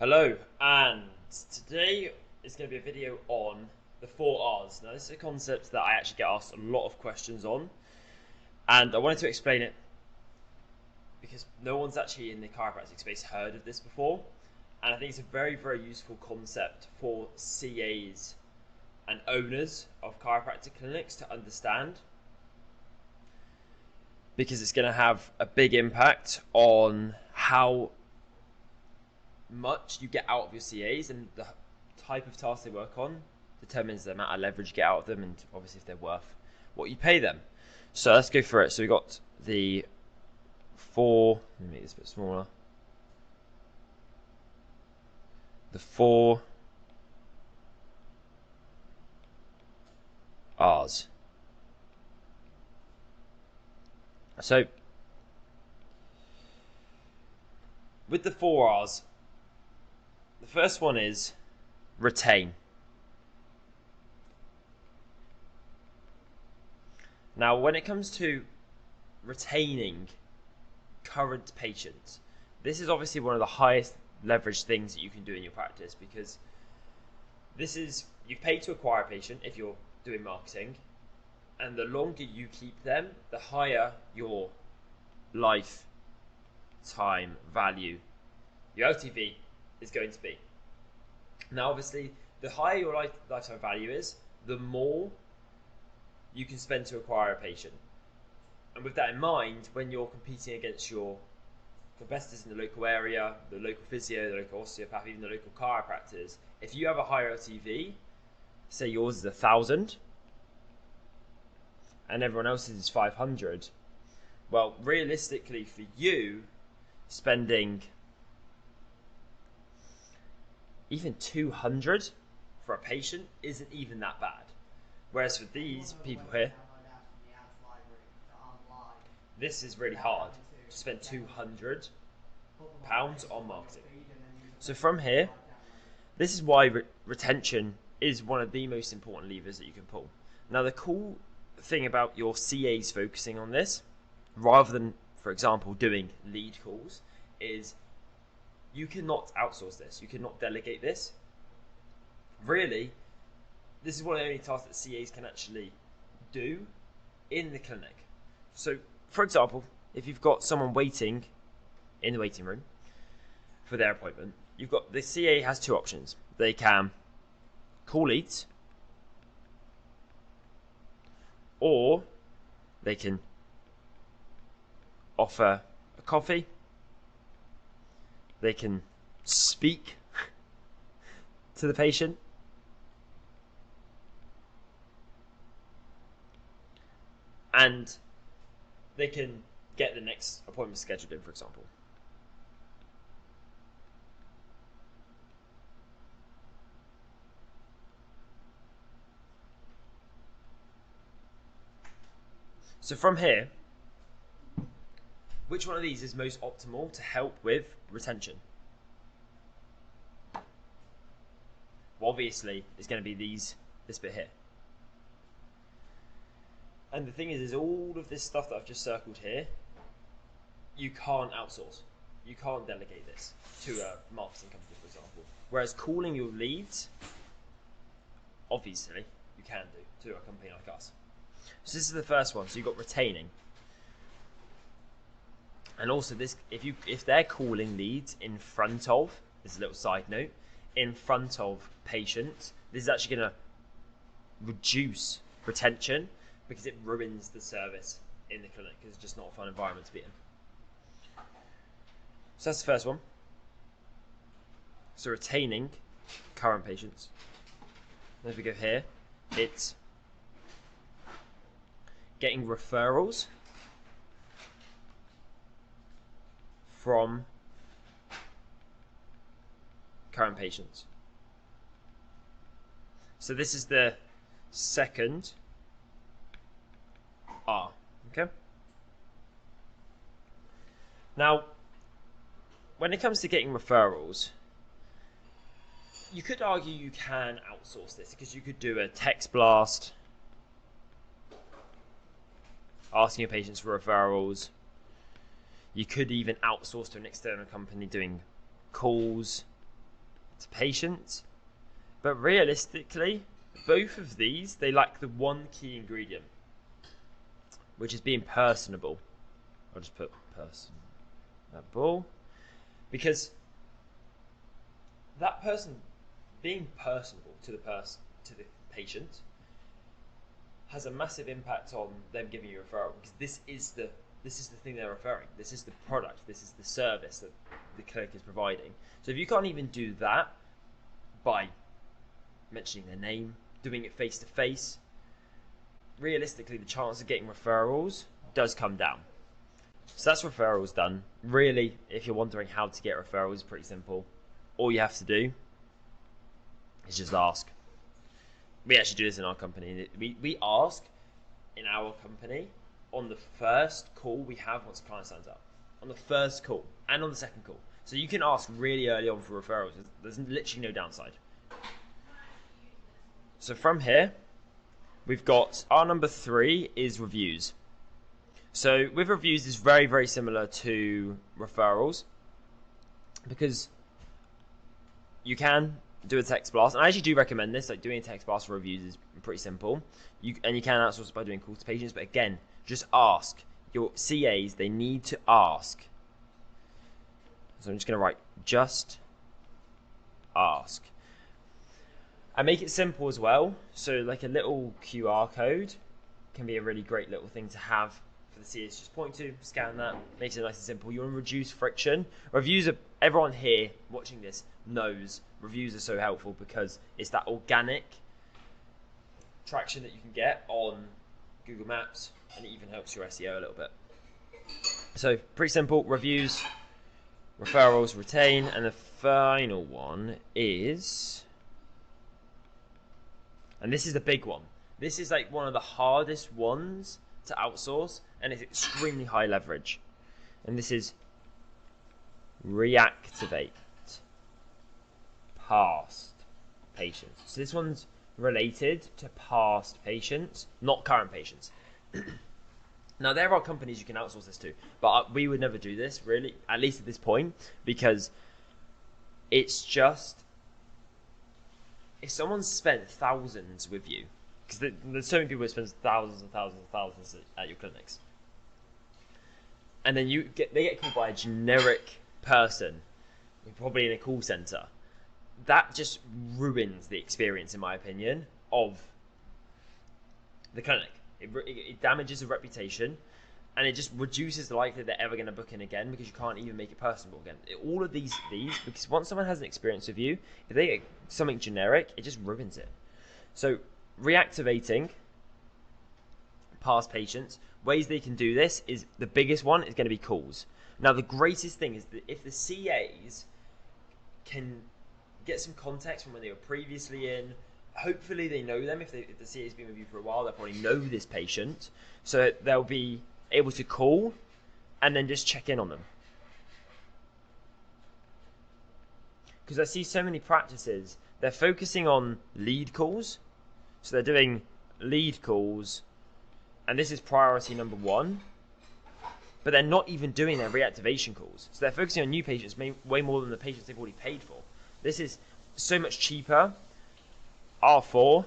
Hello, and today is going to be a video on the 4Rs. Now, this is a concept that I actually get asked a lot of questions on, and I wanted to explain it because no one's actually in the chiropractic space heard of this before, and I think it's a very, very useful concept for CAs and owners of chiropractic clinics to understand, because it's going to have a big impact on how much you get out of your CAs, and the type of tasks they work on determines the amount of leverage you get out of them, and obviously if they're worth what you pay them. So let's go through it. So we've got the let me make this a bit smaller. The 4Rs. So with the 4Rs, the first one is retain. Now, when it comes to retaining current patients, this is obviously one of the highest leverage things that you can do in your practice, because this is, you've paid to acquire a patient if you're doing marketing, and the longer you keep them, the higher your lifetime value, your LTV, is going to be. Now, obviously, the higher your lifetime value is, the more you can spend to acquire a patient. And with that in mind, when you're competing against your competitors in the local area, the local physio, the local osteopath, even the local chiropractors, if you have a higher LTV, say yours is 1,000 and everyone else's is 500, well, realistically for you, spending even 200 for a patient isn't even that bad. Whereas for these people here, this is really hard to spend £200 on marketing. So from here, this is why retention is one of the most important levers that you can pull. Now, the cool thing about your CAs focusing on this, rather than, for example, doing lead calls, is you cannot outsource this. You cannot delegate this. Really, this is one of the only tasks that CAs can actually do in the clinic. So, for example, if you've got someone waiting in the waiting room for their appointment, you've got, the CA has two options. They can call leads, or they can offer a coffee. They can speak to the patient, and they can get the next appointment scheduled in, for example. So from here, which one of these is most optimal to help with retention? Well, obviously, it's going to be this bit here. And the thing is all of this stuff that I've just circled here, you can't outsource. You can't delegate this to a marketing company, for example. Whereas calling your leads, obviously, you can do to a company like us. So this is the first one. So you've got retaining. And also this, if they're calling leads in front of, this is a little side note, in front of patients, this is actually going to reduce retention, because it ruins the service in the clinic, because it's just not a fun environment to be in. So that's the first one. So retaining current patients. And if we go here, it's getting referrals from current patients. So this is the second R, okay? Now, when it comes to getting referrals, you could argue you can outsource this, because you could do a text blast asking your patients for referrals. You could even outsource to an external company doing calls. to patients. But realistically, both of these, they lack the one key ingredient, which is being personable. I'll just put personable, because that person being personable to the patient has a massive impact on them giving you a referral, because this is the thing they're referring. This is the product. This is the service that the clinic is providing. So if you can't even do that by mentioning their name, doing it face to face, realistically the chance of getting referrals does come down. So that's referrals done. Really, if you're wondering how to get referrals, it's pretty simple. All you have to do is just ask. We actually do this in our company. We ask in our company on the first call we have once a client signs up. On the first call and on the second call. So you can ask really early on for referrals. There's literally no downside. So from here, we've got our number 3 is reviews. So with reviews, it's very, very similar to referrals, because you can do a text blast, and I actually do recommend this. Like, doing a text blast for reviews is pretty simple. You can outsource it by doing calls to patients, but again, just ask. Your CAs, they need to ask. So I'm just going to write just ask. And make it simple as well. So like a little QR code can be a really great little thing to have for the CAs to just point to, scan that, makes it nice and simple. You want to reduce friction. Reviews are, everyone here watching this knows reviews are so helpful, because it's that organic traction that you can get on Google Maps, and it even helps your SEO a little bit. So pretty simple. Reviews, referrals, retain, and the final one is, and this is the big one. This is like one of the hardest ones to outsource, and it's extremely high leverage. And this is reactivate past patients. So this one's related to past patients, not current patients. Now, there are companies you can outsource this to, but we would never do this, really, at least at this point, because it's just, if someone's spent thousands with you, because there's so many people who spend thousands and thousands and thousands at your clinics, and then they get called by a generic person, probably in a call center, that just ruins the experience, in my opinion, of the clinic. It damages the reputation, and it just reduces the likelihood they're ever going to book in again, because you can't even make it personable again. All of these, because once someone has an experience with you, if they get something generic, it just ruins it. So reactivating past patients, ways they can do this is, the biggest one is going to be calls. Now, the greatest thing is that if the CAs can get some context from when they were previously in, hopefully they know them. If the CA's been with you for a while, they'll probably know this patient, so they'll be able to call and then just check in on them. Because I see so many practices, they're focusing on lead calls, so they're doing lead calls, and this is priority number 1, but they're not even doing their reactivation calls. So they're focusing on new patients way more than the patients they've already paid for. This is so much cheaper, R4,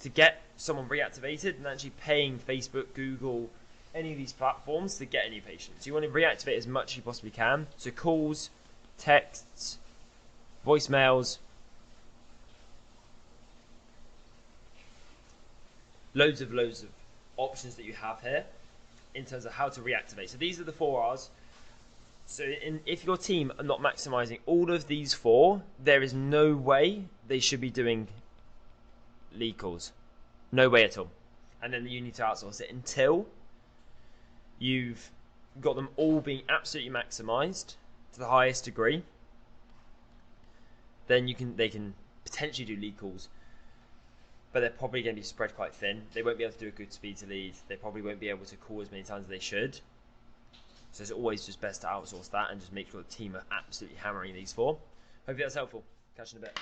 to get someone reactivated than actually paying Facebook, Google, any of these platforms to get a new patient. So you want to reactivate as much as you possibly can. So calls, texts, voicemails, loads of options that you have here in terms of how to reactivate. So these are the 4 R's. So if your team are not maximizing all of these 4, there is no way they should be doing lead calls. No way at all. And then you need to outsource it until you've got them all being absolutely maximized to the highest degree. Then they can potentially do lead calls, but they're probably going to be spread quite thin. They won't be able to do a good speed to lead. They probably won't be able to call as many times as they should. So it's always just best to outsource that and just make sure the team are absolutely hammering these 4. Hopefully that's helpful. Catch you in a bit.